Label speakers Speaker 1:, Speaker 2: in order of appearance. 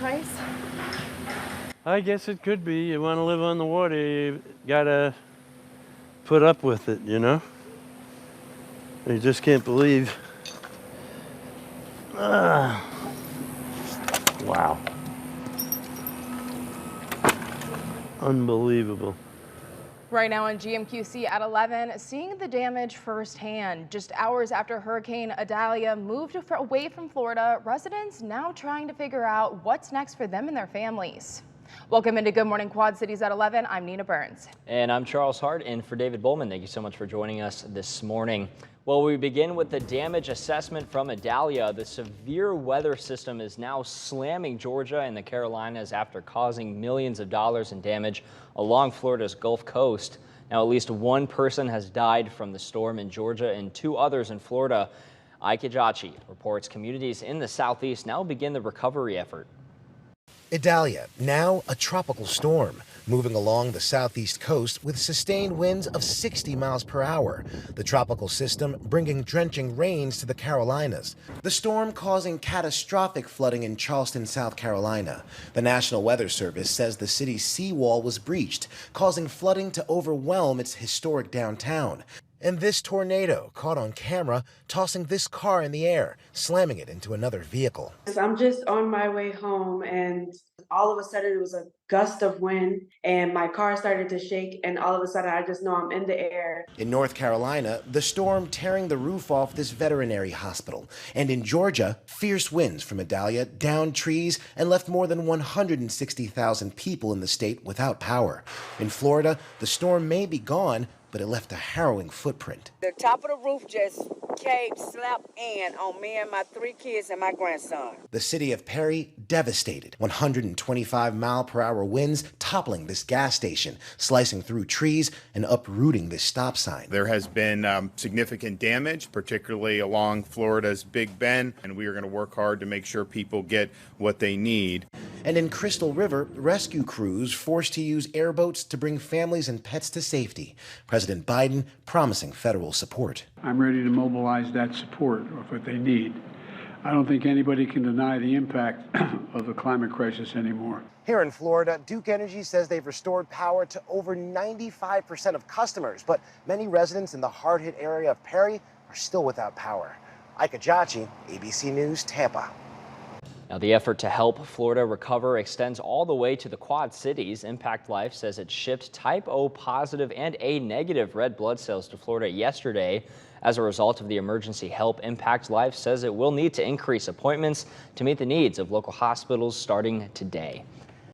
Speaker 1: price?
Speaker 2: I guess it could be. You want to live on the water, you gotta put up with it, you know? You just can't believe. Wow. Unbelievable.
Speaker 1: Right now on GMQC at 11, seeing the damage firsthand. Just hours after Hurricane Idalia moved away from Florida, residents now trying to figure out what's next for them and their families. Welcome into Good Morning Quad Cities at 11. I'm Nina Burns.
Speaker 3: And I'm Charles Hart in for David Bowman. Thank you so much for joining us this morning. Well, we begin with the damage assessment from Idalia. The severe weather system is now slamming Georgia and the Carolinas after causing millions of dollars in damage along Florida's Gulf Coast. Now, at least one person has died from the storm in Georgia and 2 others in Florida. Idalia reports communities in the southeast now begin the recovery effort.
Speaker 4: Idalia, now a tropical storm, moving along the southeast coast with sustained winds of 60 miles per hour. The tropical system bringing drenching rains to the Carolinas. The storm causing catastrophic flooding in Charleston, South Carolina. The National Weather Service says the city's seawall was breached, causing flooding to overwhelm its historic downtown. And this tornado caught on camera tossing this car in the air, slamming it into another vehicle.
Speaker 5: I'm just on my way home and all of a sudden it was a gust of wind and my car started to shake and all of a sudden I just know I'm in the air.
Speaker 4: In North Carolina, the storm tearing the roof off this veterinary hospital. And in Georgia, fierce winds from Idalia downed trees and left more than 160,000 people in the state without power. In Florida, the storm may be gone, but it left a harrowing footprint.
Speaker 6: The top of the roof just caved, slapped in on me and my 3 kids and my grandson.
Speaker 4: The city of Perry devastated. 125-mile-per-hour winds toppling this gas station, slicing through trees and uprooting this stop sign.
Speaker 7: There has been significant damage, particularly along Florida's Big Bend, and we are going to work hard to make sure people get what they need.
Speaker 4: And in Crystal River, rescue crews forced to use airboats to bring families and pets to safety. President Biden promising federal support.
Speaker 8: I'm ready to mobilize that support of what they need. I don't think anybody can deny the impact of the climate crisis anymore.
Speaker 4: Here in Florida, Duke Energy says they've restored power to over 95% of customers, but many residents in the hard-hit area of Perry are still without power. Idalia, ABC News, Tampa.
Speaker 3: Now, the effort to help Florida recover extends all the way to the Quad Cities. Impact Life says it shipped type O positive and A negative red blood cells to Florida yesterday. As a result of the emergency help, Impact Life says it will need to increase appointments to meet the needs of local hospitals starting today.